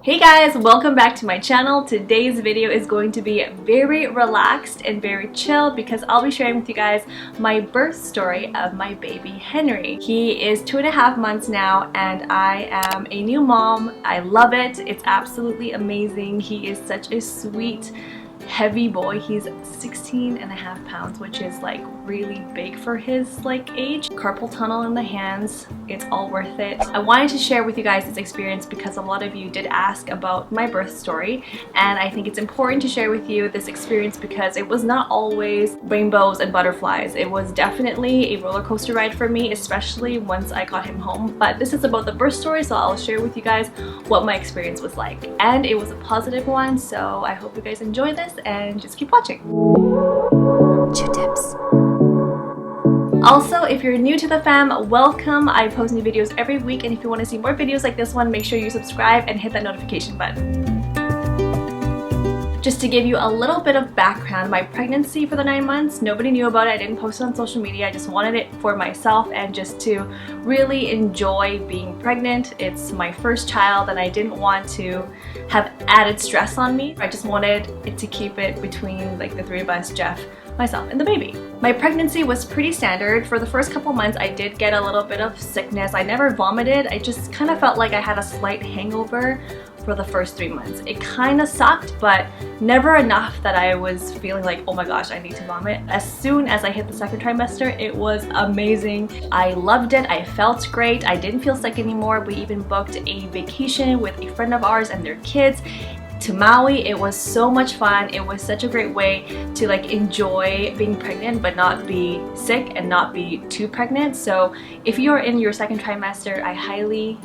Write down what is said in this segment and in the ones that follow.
Hey guys, welcome back to my channel. Today's video is going to be very relaxed and very chill because I'll be sharing with you guys my birth story of my baby Henry. He is 2.5 months now and I am a new mom. I love it. It's absolutely amazing. He is such a sweet, heavy boy. He's 16.5 pounds, which is like really big for his age. Carpal tunnel in the hands. It's all worth it. I wanted to share with you guys this experience because a lot of you did ask about my birth story, and I think it's important to share with you this experience because it was not always rainbows and butterflies. It was definitely a roller coaster ride for me, especially once I got him home. But this is about the birth story, so I'll share with you guys what my experience was like. And it was a positive one, so I hope you guys enjoy this and just keep watching. Chiutips. Also, if you're new to the fam, welcome. I post new videos every week, and if you want to see more videos like this one, make sure you subscribe and hit that notification button. Just to give you a little bit of background, my pregnancy for the 9 months, nobody knew about it. I didn't post it on social media. I just wanted it for myself and just to really enjoy being pregnant. It's my first child and I didn't want to have added stress on me. I just wanted it to keep it between the three of us, Jeff, myself, and the baby. My pregnancy was pretty standard. For the first couple months, I did get a little bit of sickness. I never vomited. I just kind of felt like I had a slight hangover for the first 3 months. It kind of sucked, but never enough that I was feeling like, oh my gosh, I need to vomit. As soon as I hit the second trimester, it was amazing. I loved it. I felt great. I didn't feel sick anymore. We even booked a vacation with a friend of ours and their kids to Maui. It was so much fun. It was such a great way to enjoy being pregnant but not be sick and not be too pregnant. So if you're in your second trimester, I highly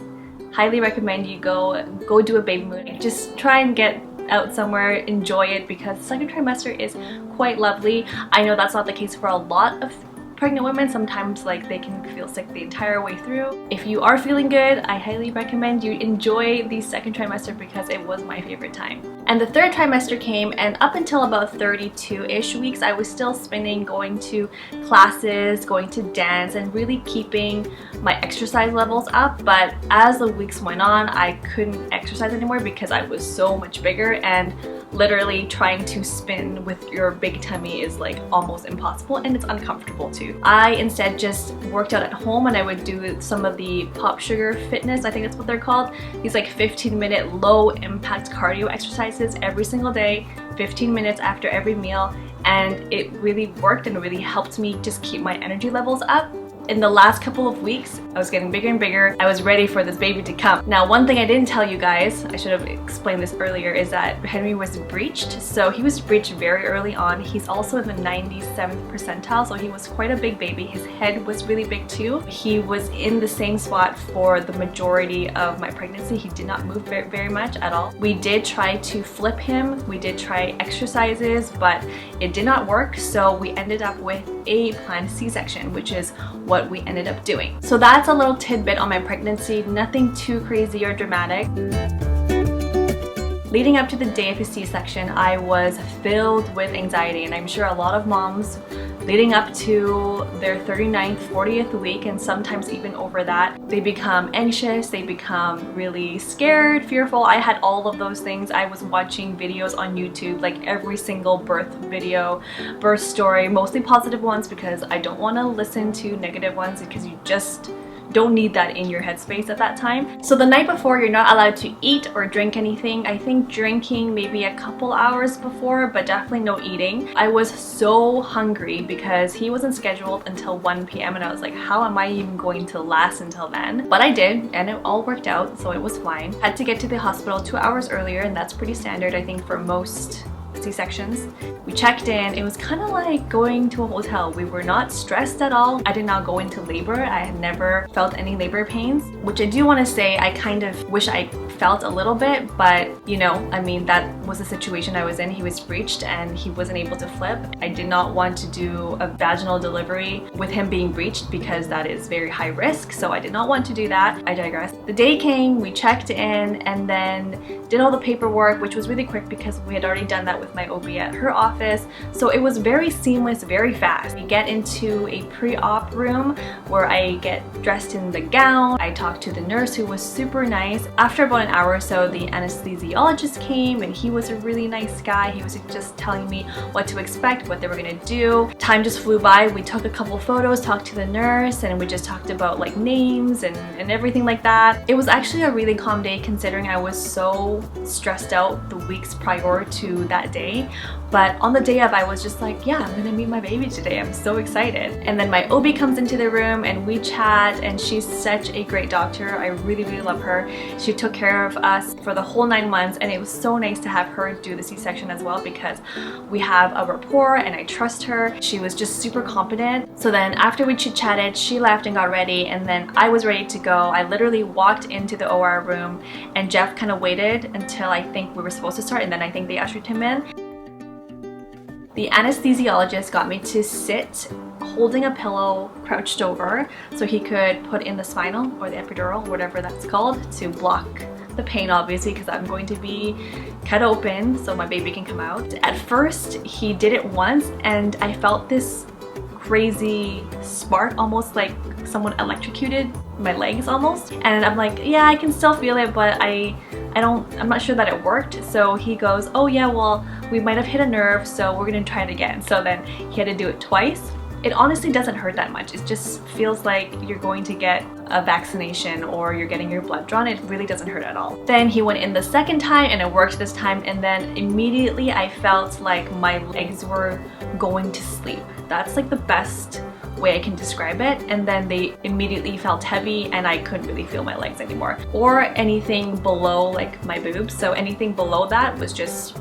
recommend you go do a baby moon. Just try and get out somewhere, enjoy it, because the second trimester is quite lovely. I know that's not the case for a lot of pregnant women. Sometimes they can feel sick the entire way through. If you are feeling good, I highly recommend you enjoy the second trimester because it was my favorite time. And the third trimester came, and up until about 32-ish weeks, I was still spinning, going to classes, going to dance, and really keeping my exercise levels up. But as the weeks went on, I couldn't exercise anymore because I was so much bigger, and literally trying to spin with your big tummy is almost impossible, and it's uncomfortable too. I instead just worked out at home, and I would do some of the pop sugar fitness, I think that's what they're called. These 15-minute low impact cardio exercises every single day, 15 minutes after every meal, and it really worked and really helped me just keep my energy levels up. In the last couple of weeks, I was getting bigger and bigger. I was ready for this baby to come. Now, one thing I didn't tell you guys, I should have explained this earlier, is that Henry was breached. So he was breached very early on. He's also in the 97th percentile, so he was quite a big baby. His head was really big too. He was in the same spot for the majority of my pregnancy. He did not move very much at all. We did try to flip him. We did try exercises, but it did not work. So we ended up with a planned C-section, which is what we ended up doing. So that's a little tidbit on my pregnancy, nothing too crazy or dramatic. Leading up to the day of his C-section, I was filled with anxiety, and I'm sure a lot of moms leading up to their 39th, 40th week, and sometimes even over that, they become anxious, they become really scared, fearful. I had all of those things. I was watching videos on YouTube, every single birth video, birth story, mostly positive ones because I don't want to listen to negative ones because you just don't need that in your headspace at that time. So the night before, you're not allowed to eat or drink anything. I think drinking maybe a couple hours before, but definitely no eating. I was so hungry because he wasn't scheduled until 1 p.m. and I was like, how am I even going to last until then? But I did, and it all worked out, so it was fine. Had to get to the hospital 2 hours earlier, and that's pretty standard, I think, for most C-sections. We checked in. It was kind of like going to a hotel. We were not stressed at all. I did not go into labor. I had never felt any labor pains, which I do want to say I kind of wish I felt a little bit, but I mean, that was the situation I was in. He was breached and he wasn't able to flip. I did not want to do a vaginal delivery with him being breached because that is very high risk, so I did not want to do that. I digress. The day came, we checked in, and then did all the paperwork, which was really quick because we had already done that with my OB at her office. So it was very seamless, very fast. We get into a pre-op room where I get dressed in the gown. I talked to the nurse who was super nice. After about an an hour or so, the anesthesiologist came, and he was a really nice guy. He was just telling me what to expect, what they were gonna do. Time just flew by. We took a couple photos, talked to the nurse, and we just talked about like names and everything like that. It was actually a really calm day considering I was so stressed out the weeks prior to that day. But on the day of, I was just like, yeah, I'm gonna meet my baby today. I'm so excited. And then my OB comes into the room and we chat, and she's such a great doctor. I really, really love her. She took care of us for the whole 9 months, and it was so nice to have her do the C-section as well because we have a rapport and I trust her. She was just super competent. So then after we chit-chatted, she left and got ready, and then I was ready to go. I literally walked into the OR room and Jeff kind of waited until I think we were supposed to start, and then I think they ushered him in. The anesthesiologist got me to sit holding a pillow crouched over so he could put in the spinal or the epidural, whatever that's called, to block the pain, obviously, because I'm going to be cut open so my baby can come out. At first, he did it once and I felt this crazy spark, almost like someone electrocuted my legs almost, and I'm like, yeah, I can still feel it, but I'm not sure that it worked. So he goes, oh yeah, well, we might have hit a nerve, so we're gonna try it again. So then he had to do it twice. It honestly doesn't hurt that much. It just feels like you're going to get a vaccination or you're getting your blood drawn. It really doesn't hurt at all. Then he went in the second time and it worked this time, and then immediately I felt like my legs were going to sleep. That's like the best way I can describe it. And then they immediately felt heavy and I couldn't really feel my legs anymore or anything below like my boobs. So anything below that was just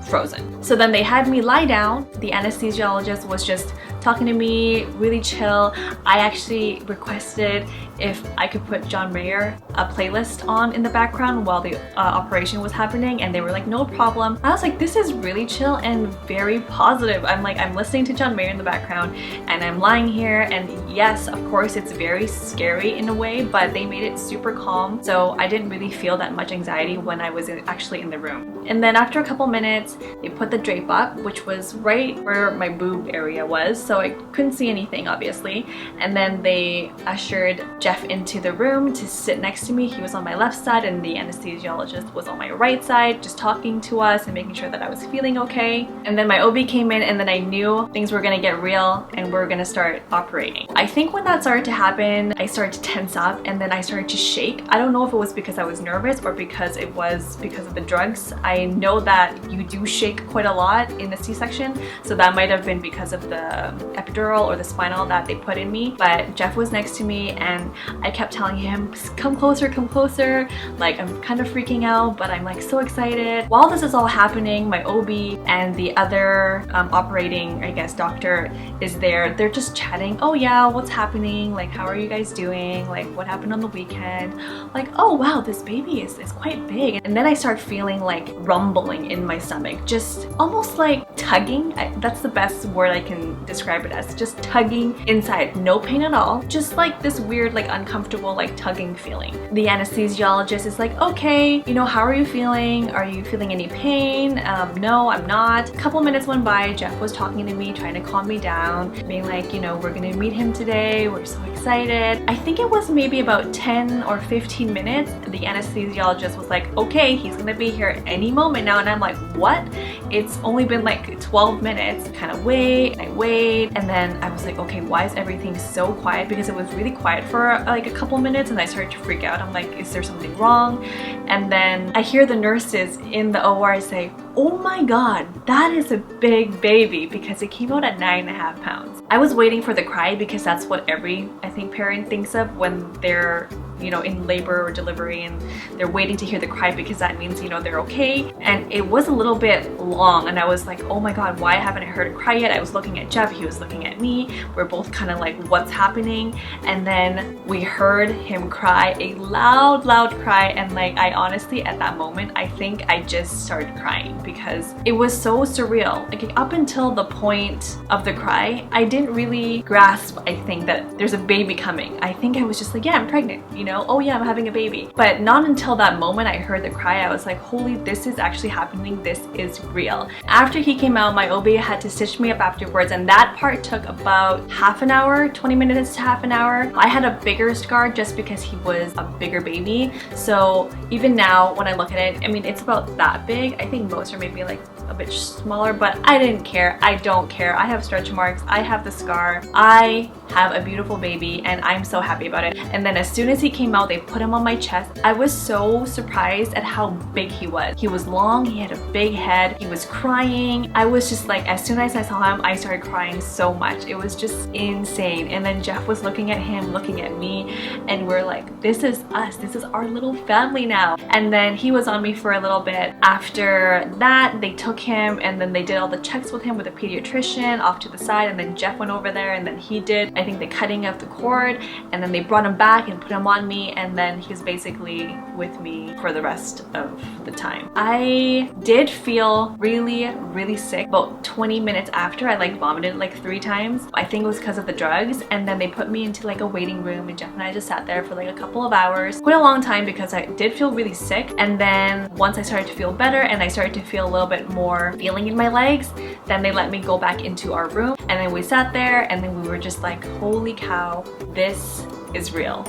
frozen. So then they had me lie down. The anesthesiologist was just talking to me, really chill. I actually requested if I could put John Mayer a playlist on in the background while the operation was happening, and they were like, no problem. I was like, this is really chill and very positive. I'm listening to John Mayer in the background and I'm lying here, and yes, of course it's very scary in a way, but they made it super calm, so I didn't really feel that much anxiety when I was actually in the room. And then after a couple minutes, they put the drape up, which was right where my boob area was, so I couldn't see anything obviously. And then they ushered Jeff into the room to sit next to me. He was on my left side and the anesthesiologist was on my right side, just talking to us and making sure that I was feeling okay. And then my OB came in, and then I knew things were gonna get real and we're gonna start operating. I think when that started to happen, I started to tense up and then I started to shake. I don't know if it was because I was nervous or because it was because of the drugs. I know that you do shake quite a lot in the C-section, so that might have been because of the epidural or the spinal that they put in me. But Jeff was next to me and I kept telling him, come closer, come closer. Like, I'm kind of freaking out, but I'm like so excited. While this is all happening, my OB and the other operating, I guess, doctor is there. They're just chatting. Oh yeah, what's happening? Like, how are you guys doing? Like, what happened on the weekend? Like, oh wow, this baby is quite big. And then I start feeling like rumbling in my stomach, just almost like tugging. That's the best word I can describe it as. Just tugging inside, no pain at all. Just like this weird, like uncomfortable, like tugging feeling. The anesthesiologist is like, okay, you know, how are you feeling? Are you feeling any pain? No, I'm not. A couple minutes went by. Jeff was talking to me, trying to calm me down, being like, you know, we're gonna meet him today. We're so excited. I think it was maybe about 10 or 15 minutes. The anesthesiologist was like, okay, he's gonna be here any moment now. And I'm like, what? It's only been like 12 minutes. Kind of wait, I wait, and then I was like, okay, why is everything so quiet? Because it was really quiet for like a couple minutes and I started to freak out. I'm like, is there something wrong? And then I hear the nurses in the OR say, oh my god, that is a big baby, because it came out at 9.5 pounds. I was waiting for the cry because that's what every, I think, parent thinks of when they're, you know, in labor or delivery, and they're waiting to hear the cry because that means, you know, they're okay. And it was a little bit long and I was like, oh my god, why haven't I heard a cry yet? I was looking at Jeff, he was looking at me. We're both kind of like, what's happening? And then we heard him cry, a loud cry, and like, I honestly, at that moment, I think I just started crying because it was so surreal. Like, up until the point of the cry, I didn't really grasp, I think, that there's a baby coming. I think I was just like, yeah, I'm pregnant, you you know, oh yeah, I'm having a baby. But not until that moment I heard the cry, I was like, holy, this is actually happening, this is real. After he came out, my OB had to stitch me up afterwards, and that part took about half an hour, 20 minutes to half an hour. I had a bigger scar just because he was a bigger baby, so even now when I look at it, I mean, it's about that big. I think most are maybe like a bit smaller, but I didn't care. I don't care. I have stretch marks, I have the scar, I have a beautiful baby, and I'm so happy about it. And then as soon as he came out, they put him on my chest. I was so surprised at how big he was. He was long, he had a big head, he was crying. I was just like, as soon as I saw him, I started crying so much. It was just insane. And then Jeff was looking at him, looking at me, and we're like, this is us, this is our little family now. And then he was on me for a little bit. After that, they took him and then they did all the checks with him with a pediatrician off to the side, and then Jeff went over there and then he did, I think, the cutting of the cord, and then they brought him back and put him on me, and then he was basically with me for the rest of the time. I did feel really sick about 20 minutes after. I like vomited like 3 times. I think it was because of the drugs, and then they put me into like a waiting room, and Jeff and I just sat there for like a couple of hours. Quite a long time because I did feel really sick. And then once I started to feel better and I started to feel a little bit more feeling in my legs, then they let me go back into our room, and then we sat there and then we were just like, holy cow, this is real.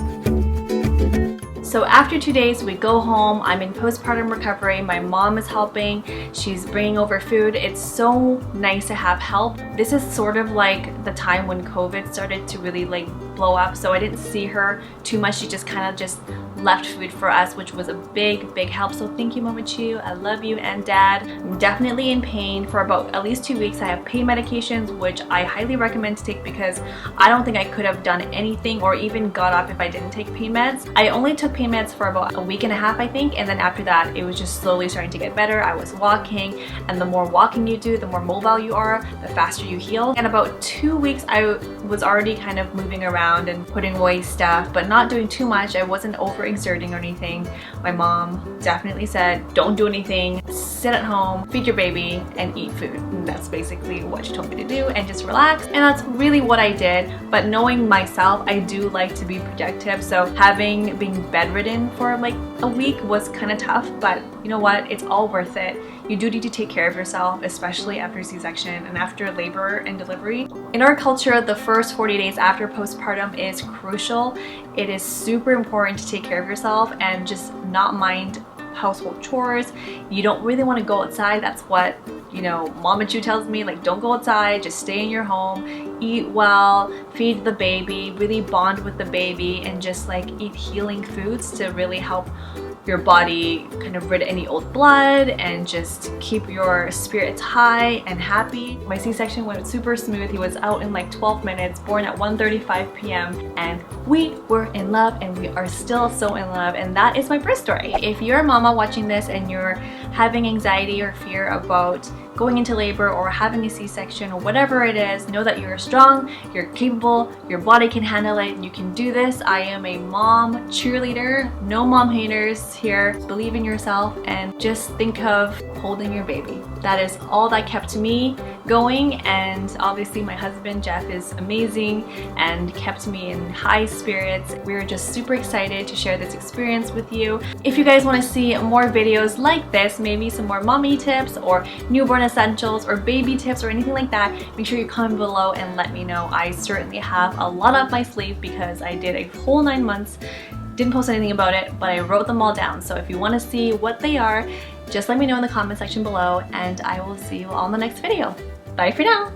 So after 2 days, we go home. I'm in postpartum recovery. My mom is helping. She's bringing over food. It's so nice to have help. This is sort of like the time when COVID started to really like blow up. So I didn't see her too much. She just kind of just left food for us, which was a big help. So thank you, Mama Chiu. I love you, and Dad. I'm definitely in pain for about at least 2 weeks. I have pain medications, which I highly recommend to take because I don't think I could have done anything or even got up if I didn't take pain meds. I only took pain meds for about a week and a half, I think, and then after that it was just slowly starting to get better. I was walking, and the more walking you do, the more mobile you are, the faster you heal. And about 2 weeks I was already kind of moving around and putting away stuff, but not doing too much. I wasn't overexerting or anything. My mom definitely said, don't do anything, sit at home, feed your baby, and eat food. And that's basically what she told me to do, and just relax. And that's really what I did. But knowing myself, I do like to be protective, so having been bedridden for like a week was kind of tough, but you know what, it's all worth it. You do need to take care of yourself, especially after C-section and after labor and delivery. In our culture, the first 40 days after postpartum is crucial. It is super important to take care of yourself and just not mind household chores. You don't really want to go outside. That's what, you know, Mama Chiu tells me, like, don't go outside, just stay in your home, eat well, feed the baby, really bond with the baby, and just like eat healing foods to really help your body kind of rid any old blood and just keep your spirits high and happy. My C-section went super smooth. He was out in like 12 minutes, born at 1:35 p.m. and we were in love, and we are still so in love, and that is my birth story. If you're a mama watching this and you're having anxiety or fear about going into labor or having a C-section or whatever it is, know that you're strong, you're capable, your body can handle it, you can do this. I am a mom cheerleader, no mom haters here. Believe in yourself and just think of holding your baby. That is all that kept me going, and obviously my husband Jeff is amazing and kept me in high spirits. We're just super excited to share this experience with you. If you guys want to see more videos like this, maybe some more mommy tips or newborn essentials or baby tips or anything like that, make sure you comment below and let me know. I certainly have a lot up my sleeve because I did a whole 9 months, didn't post anything about it, but I wrote them all down. So if you want to see what they are, just let me know in the comment section below, and I will see you all in the next video. Bye for now!